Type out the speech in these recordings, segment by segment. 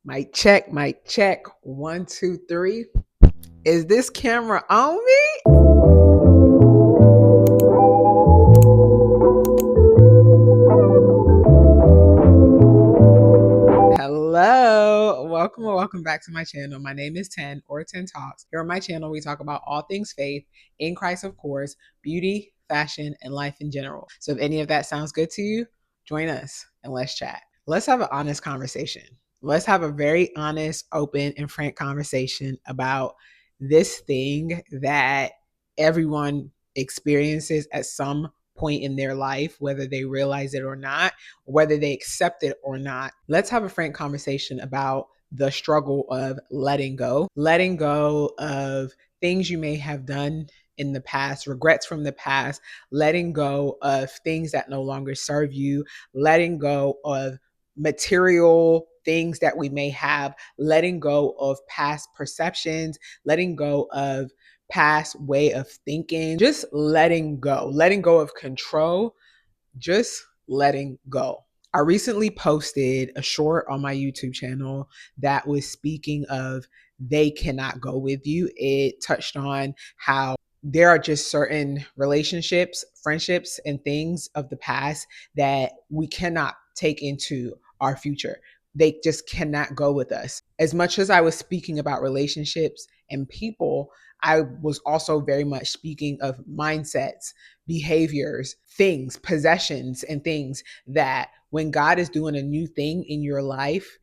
Mic check, mic check. 1, 2, 3. Is this camera on me? Hello, welcome or welcome back to my channel. My name is 10 or 10 Talks. Here on my channel, we talk about all things faith, in Christ, of course, beauty, fashion, and life in general. So if any of that sounds good to you, join us and let's chat. Let's have an honest conversation. Let's have a very honest, open, and frank conversation about this thing that everyone experiences at some point in their life, whether they realize it or not, whether they accept it or not. Let's have a frank conversation about the struggle of letting go of things you may have done in the past, regrets from the past, letting go of things that no longer serve you, letting go of material things that we may have, letting go of past perceptions, letting go of past way of thinking, just letting go of control, just letting go. I recently posted a short on my YouTube channel that was speaking of they cannot go with you. It touched on how there are just certain relationships, friendships, and things of the past that we cannot take into our future. They just cannot go with us. As much as I was speaking about relationships and people, I was also very much speaking of mindsets, behaviors, things, possessions, and things that when God is doing a new thing in your life,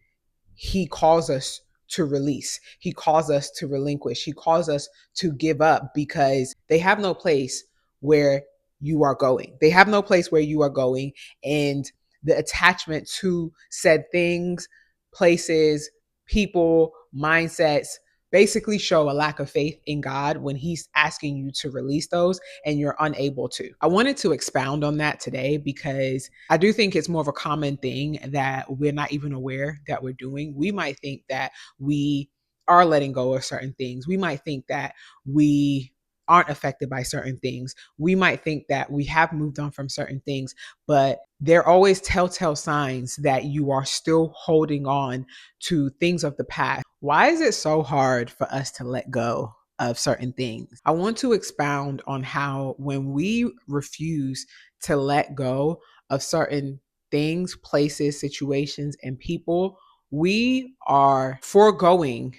He calls us to release. He calls us to relinquish. He calls us to give up because they have no place where you are going. They have no place where you are going. And the attachment to said things, places, people, mindsets basically show a lack of faith in God when He's asking you to release those and you're unable to. I wanted to expound on that today because I do think it's more of a common thing that we're not even aware that we're doing. We might think that we are letting go of certain things. We might think that we aren't affected by certain things. We might think that we have moved on from certain things, but there are always telltale signs that you are still holding on to things of the past. Why is it so hard for us to let go of certain things? I want to expound on how when we refuse to let go of certain things, places, situations, and people, we are foregoing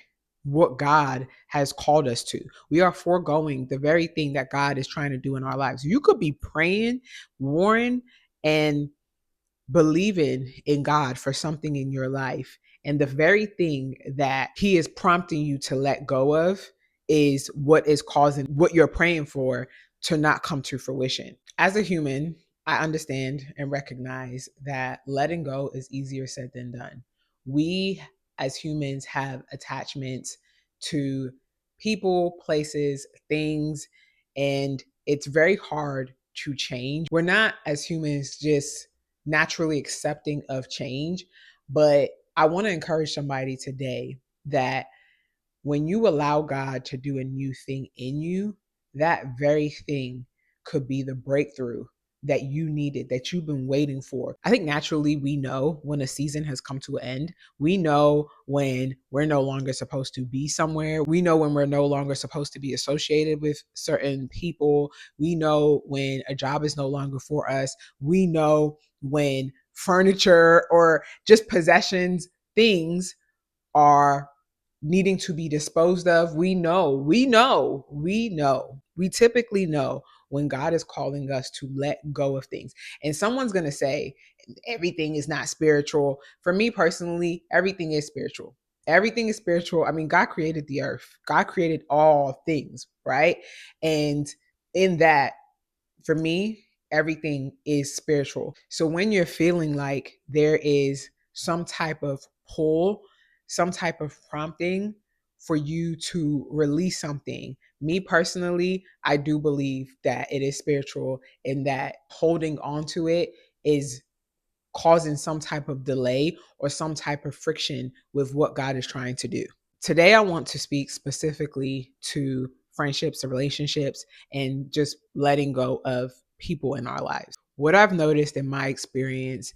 what God has called us to. We are foregoing the very thing that God is trying to do in our lives. You could be praying, warring, and believing in God for something in your life. And the very thing that He is prompting you to let go of is what is causing what you're praying for to not come to fruition. As a human, I understand and recognize that letting go is easier said than done. We as humans have attachments to people, places, things, and it's very hard to change. We're not as humans just naturally accepting of change. But I want to encourage somebody today that when you allow God to do a new thing in you, that very thing could be the breakthrough that you needed, that you've been waiting for. I think naturally we know when a season has come to an end. We know when we're no longer supposed to be somewhere. We know when we're no longer supposed to be associated with certain people. We know when a job is no longer for us. We know when furniture or just possessions, things are needing to be disposed of. We typically know when God is calling us to let go of things. And someone's going to say, everything is not spiritual. For me personally, everything is spiritual. Everything is spiritual. I mean, God created the earth, God created all things, right? And in that, for me, everything is spiritual. So when you're feeling like there is some type of pull, some type of prompting for you to release something, me personally, I do believe that it is spiritual and that holding on to it is causing some type of delay or some type of friction with what God is trying to do. Today, I want to speak specifically to friendships and relationships and just letting go of people in our lives. What I've noticed in my experience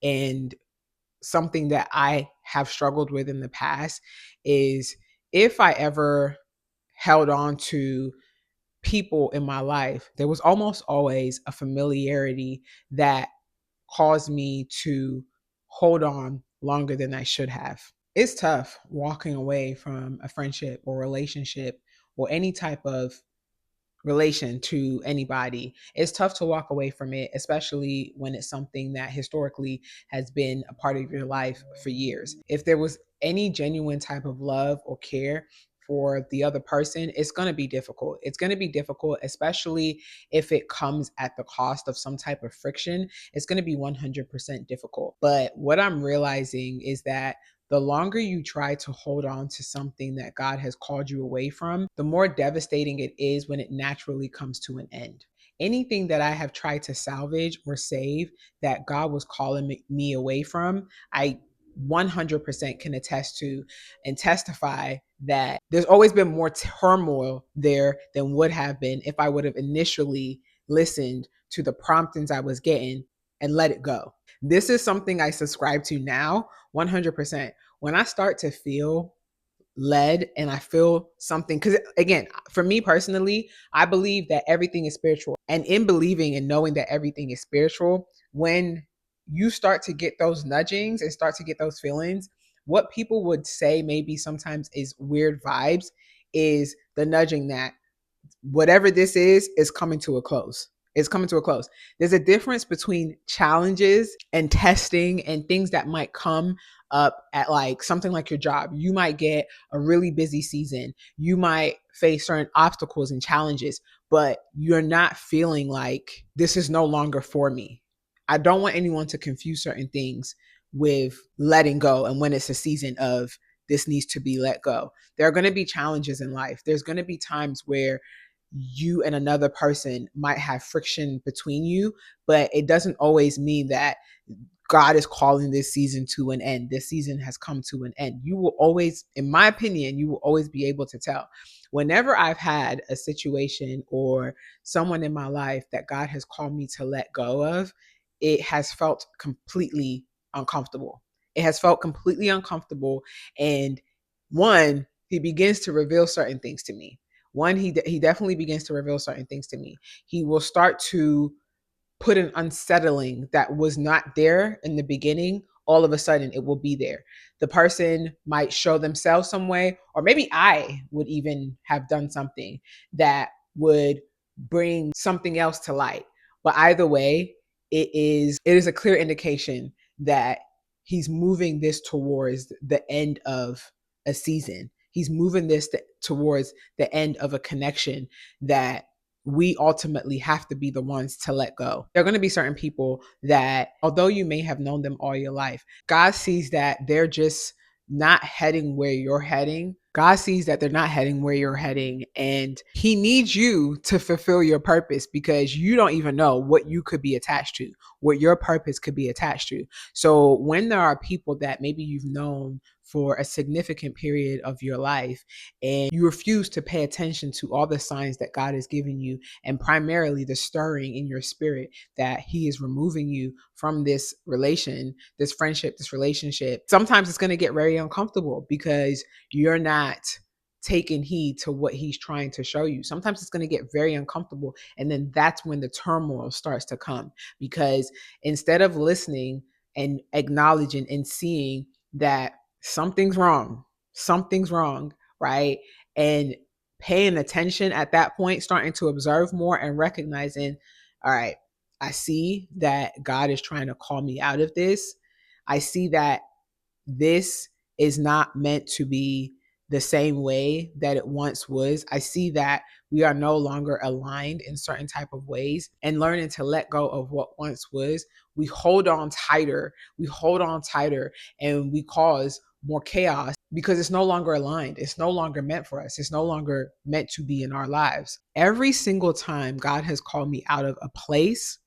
and something that I have struggled with in the past is if I ever held on to people in my life, there was almost always a familiarity that caused me to hold on longer than I should have. It's tough walking away from a friendship or relationship or any type of relation to anybody. It's tough to walk away from it, especially when it's something that historically has been a part of your life for years. If there was any genuine type of love or care for the other person, it's going to be difficult. It's going to be difficult, especially if it comes at the cost of some type of friction. It's going to be 100% difficult. But what I'm realizing is that the longer you try to hold on to something that God has called you away from, the more devastating it is when it naturally comes to an end. Anything that I have tried to salvage or save that God was calling me away from, I 100% can attest to and testify that there's always been more turmoil there than would have been if I would have initially listened to the promptings I was getting and let it go. This is something I subscribe to now 100%. When I start to feel led and I feel something, because again, for me personally, I believe that everything is spiritual. And in believing and knowing that everything is spiritual, when you start to get those nudgings and start to get those feelings, what people would say maybe sometimes is weird vibes is the nudging that whatever this is coming to a close. It's coming to a close. There's a difference between challenges and testing and things that might come up at like something like your job. You might get a really busy season. You might face certain obstacles and challenges, but you're not feeling like this is no longer for me. I don't want anyone to confuse certain things with letting go and when it's a season of this needs to be let go. There are going to be challenges in life. There's going to be times where you and another person might have friction between you, but it doesn't always mean that God is calling this season to an end. This season has come to an end. You will always, in my opinion, you will always be able to tell. Whenever I've had a situation or someone in my life that God has called me to let go of, it has felt completely uncomfortable. It has felt completely uncomfortable. And one, he begins to reveal certain things to me. One, he definitely begins to reveal certain things to me. He will start to put an unsettling that was not there in the beginning. All of a sudden it will be there. The person might show themselves some way, or maybe I would even have done something that would bring something else to light. But either way, it is a clear indication that he's moving this towards the end of a season. He's moving this towards the end of a connection that we ultimately have to be the ones to let go. There are going to be certain people that, although you may have known them all your life, God sees that they're just not heading where you're heading. God sees that they're not heading where you're heading, and He needs you to fulfill your purpose because you don't even know what you could be attached to, what your purpose could be attached to. So, when there are people that maybe you've known for a significant period of your life and you refuse to pay attention to all the signs that God has given you, and primarily the stirring in your spirit that He is removing you from this this friendship, this relationship, sometimes it's going to get very uncomfortable because you're not taking heed to what He's trying to show you. Sometimes it's going to get very uncomfortable. And then that's when the turmoil starts to come, because instead of listening and acknowledging and seeing that something's wrong, right? And paying attention at that point, starting to observe more and recognizing, all right, I see that God is trying to call me out of this. I see that this is not meant to be the same way that it once was. I see that we are no longer aligned in certain type of ways, and learning to let go of what once was. We hold on tighter. We hold on tighter and we cause more chaos because it's no longer aligned. It's no longer meant for us. It's no longer meant to be in our lives. Every single time God has called me out of a place,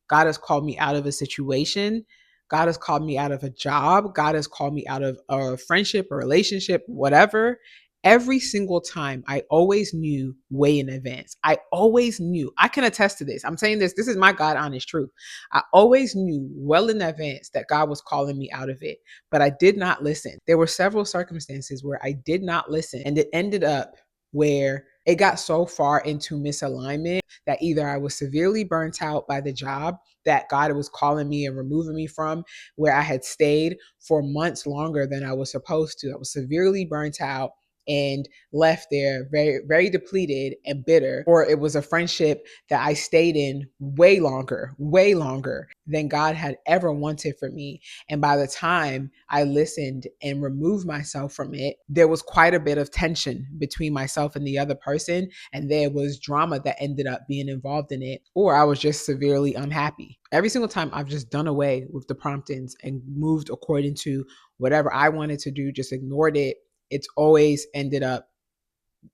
God has called me out of a situation, God has called me out of a job, God has called me out of a friendship, a relationship, whatever. Every single time, I always knew way in advance. I always knew. I can attest to this. I'm saying this. This is my God honest truth. I always knew well in advance that God was calling me out of it, but I did not listen. There were several circumstances where I did not listen, and it ended up where it got so far into misalignment that either I was severely burnt out by the job that God was calling me and removing me from, where I had stayed for months longer than I was supposed to. I was severely burnt out and left there very, very depleted and bitter, or it was a friendship that I stayed in way longer than God had ever wanted for me. And by the time I listened and removed myself from it, there was quite a bit of tension between myself and the other person. And there was drama that ended up being involved in it, or I was just severely unhappy. Every single time I've just done away with the promptings and moved according to whatever I wanted to do, just ignored it, it's always ended up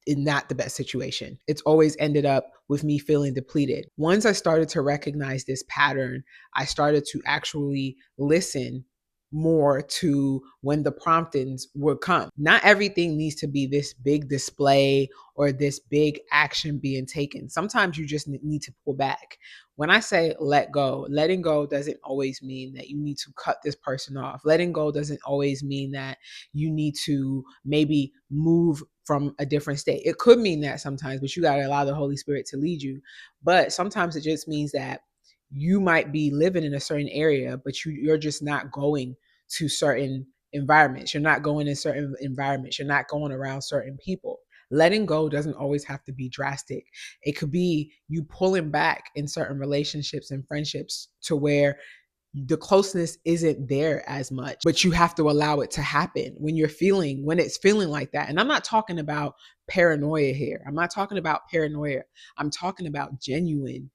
in not the best situation. It's always ended up with me feeling depleted. Once I started to recognize this pattern, I started to actually listen more to when the promptings would come. Not everything needs to be this big display or this big action being taken. Sometimes you just need to pull back. When I say let go, letting go doesn't always mean that you need to cut this person off. Letting go doesn't always mean that you need to maybe move from a different state. It could mean that sometimes, but you got to allow the Holy Spirit to lead you. But sometimes it just means that you might be living in a certain area, but you're just not going to certain environments. You're not going in certain environments. You're not going around certain people. Letting go doesn't always have to be drastic. It could be you pulling back in certain relationships and friendships to where the closeness isn't there as much, but you have to allow it to happen when it's feeling like that. And I'm not talking about paranoia here. I'm not talking about paranoia. I'm talking about genuine,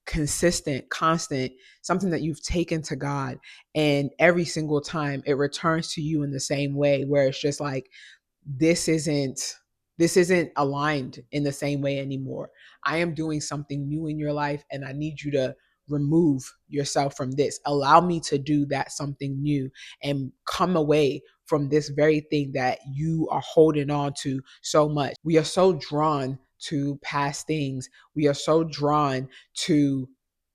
consistent, constant, something that you've taken to God. And every single time it returns to you in the same way, where it's just like, this isn't this isn't aligned in the same way anymore. I am doing something new in your life and I need you to remove yourself from this. Allow me to do that something new and come away from this very thing that you are holding on to so much. We are so drawn to past things. We are so drawn to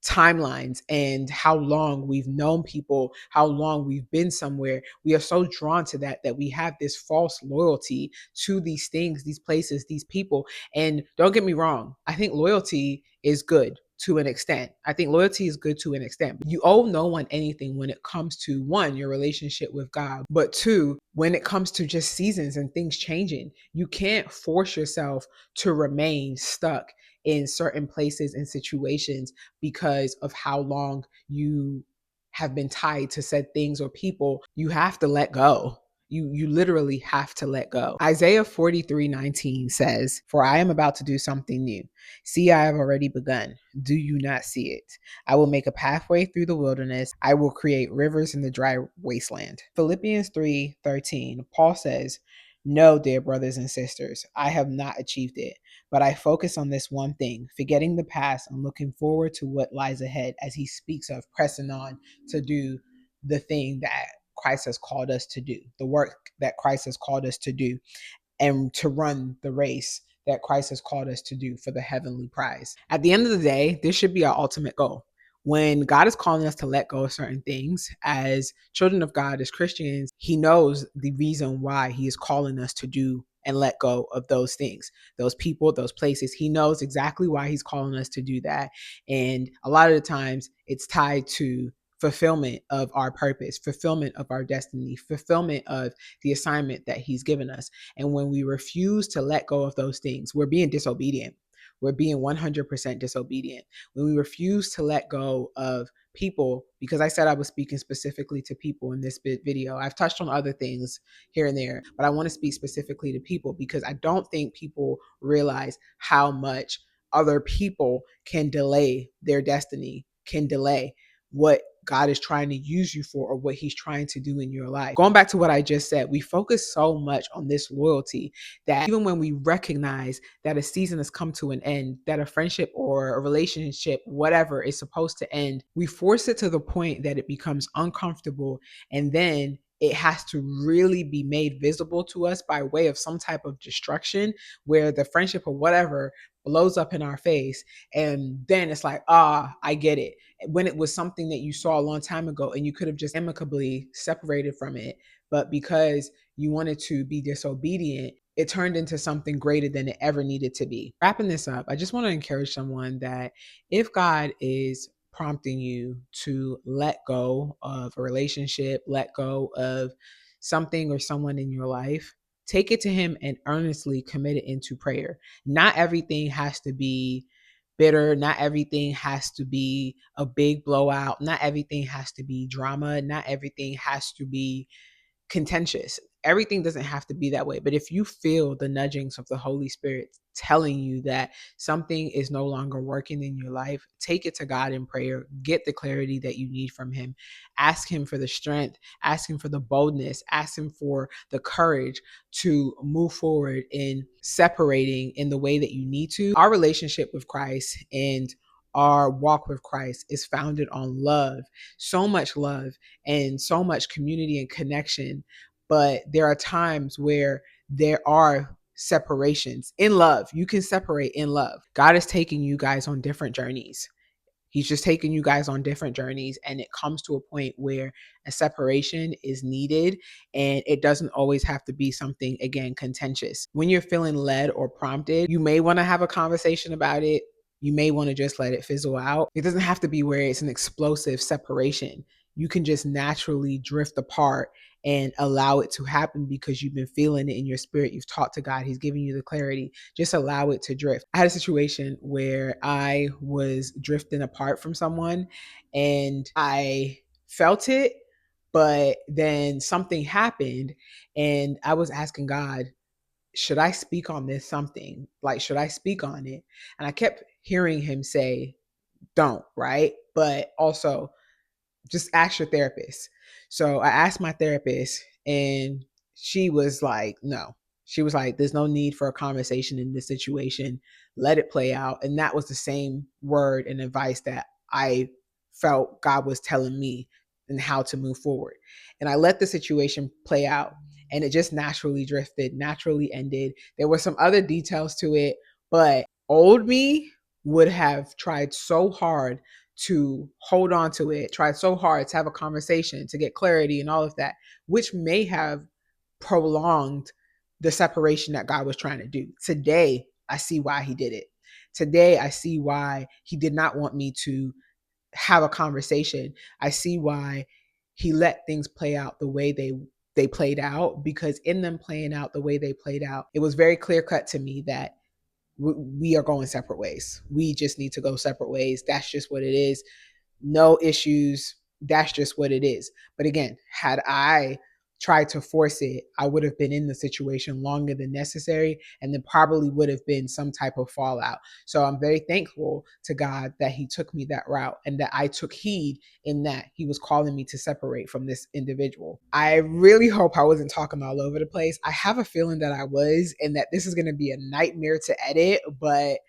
timelines and how long we've known people, how long we've been somewhere. We are so drawn to that we have this false loyalty to these things, these places, these people. And don't get me wrong, I think loyalty is good to an extent. I think loyalty is good to an extent. But you owe no one anything when it comes to one, your relationship with God, but two, when it comes to just seasons and things changing. You can't force yourself to remain stuck in certain places and situations because of how long you have been tied to said things or people. You have to let go. You literally have to let go. Isaiah 43:19 says, "For I am about to do something new. See, I have already begun. Do you not see it? I will make a pathway through the wilderness. I will create rivers in the dry wasteland." Philippians 3:13, Paul says, "No, dear brothers and sisters, I have not achieved it, but I focus on this one thing, forgetting the past and looking forward to what lies ahead," as he speaks of pressing on to do the thing that Christ has called us to do, the work that Christ has called us to do, and to run the race that Christ has called us to do for the heavenly prize. At the end of the day, this should be our ultimate goal. When God is calling us to let go of certain things, as children of God, as Christians, He knows the reason why He is calling us to do and let go of those things, those people, those places. He knows exactly why He's calling us to do that. And a lot of the times it's tied to fulfillment of our purpose, fulfillment of our destiny, fulfillment of the assignment that He's given us. And when we refuse to let go of those things, we're being disobedient. We're being 100% disobedient. When we refuse to let go of people, because I said I was speaking specifically to people in this video. I've touched on other things here and there, but I want to speak specifically to people because I don't think people realize how much other people can delay their destiny, can delay what God is trying to use you for or what He's trying to do in your life. Going back to what I just said, we focus so much on this loyalty that even when we recognize that a season has come to an end, that a friendship or a relationship, whatever, is supposed to end, we force it to the point that it becomes uncomfortable, and then it has to really be made visible to us by way of some type of destruction where the friendship or whatever blows up in our face. And then it's like, I get it. When it was something that you saw a long time ago and you could have just amicably separated from it, but because you wanted to be disobedient, it turned into something greater than it ever needed to be. Wrapping this up, I just want to encourage someone that if God is prompting you to let go of a relationship, let go of something or someone in your life, take it to Him and earnestly commit it into prayer. Not everything has to be bitter. Not everything has to be a big blowout. Not everything has to be drama. Not everything has to be contentious. Everything doesn't have to be that way. But if you feel the nudgings of the Holy Spirit telling you that something is no longer working in your life, take it to God in prayer. Get the clarity that you need from Him. Ask Him for the strength, ask Him for the boldness, ask Him for the courage to move forward in separating in the way that you need to. Our relationship with Christ and our walk with Christ is founded on love, so much love and so much community and connection. But there are times where there are separations in love. You can separate in love. God is taking you guys on different journeys. He's just taking you guys on different journeys. And it comes to a point where a separation is needed. And it doesn't always have to be something, again, contentious. When you're feeling led or prompted, you may want to have a conversation about it. You may want to just let it fizzle out. It doesn't have to be where it's an explosive separation. You can just naturally drift apart and allow it to happen because you've been feeling it in your spirit. You've talked to God. He's giving you the clarity. Just allow it to drift. I had a situation where I was drifting apart from someone and I felt it, but then something happened and I was asking God, should I speak on this something? Like, should I speak on it? And I kept hearing Him say, don't, right? But also, just ask your therapist. So I asked my therapist and she was like, no. She was like, there's no need for a conversation in this situation. Let it play out. And that was the same word and advice that I felt God was telling me and how to move forward. And I let the situation play out and it just naturally drifted, naturally ended. There were some other details to it, but old me would have tried so hard to hold on to it, tried so hard to have a conversation, to get clarity and all of that, which may have prolonged the separation that God was trying to do. Today, I see why He did it. Today, I see why He did not want me to have a conversation. I see why He let things play out the way they played out, because in them playing out the way they played out, it was very clear cut to me that we are going separate ways. We just need to go separate ways. That's just what it is. No issues. That's just what it is. But again, had I tried to force it, I would have been in the situation longer than necessary, and then probably would have been some type of fallout. So I'm very thankful to God that He took me that route and that I took heed in that He was calling me to separate from this individual. I really hope I wasn't talking all over the place. I have a feeling that I was, and that this is going to be a nightmare to edit, but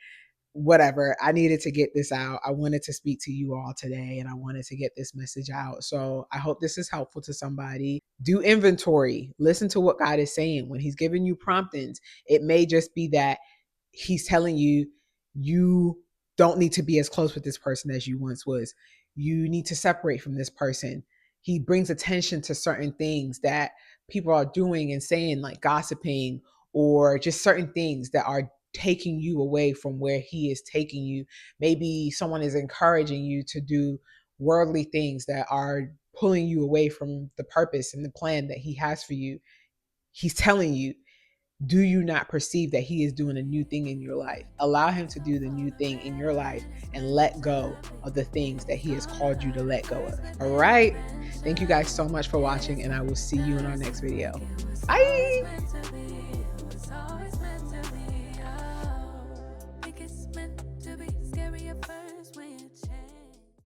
whatever. I needed to get this out. I wanted to speak to you all today and I wanted to get this message out. So I hope this is helpful to somebody. Do inventory. Listen to what God is saying. When He's giving you promptings, it may just be that He's telling you, you don't need to be as close with this person as you once was. You need to separate from this person. He brings attention to certain things that people are doing and saying, like gossiping or just certain things that are taking you away from where He is taking you. Maybe someone is encouraging you to do worldly things that are pulling you away from the purpose and the plan that He has for you. He's telling you, do you not perceive that He is doing a new thing in your life? Allow Him to do the new thing in your life and let go of the things that He has called you to let go of. All right. Thank you guys so much for watching, and I will see you in our next video. Bye.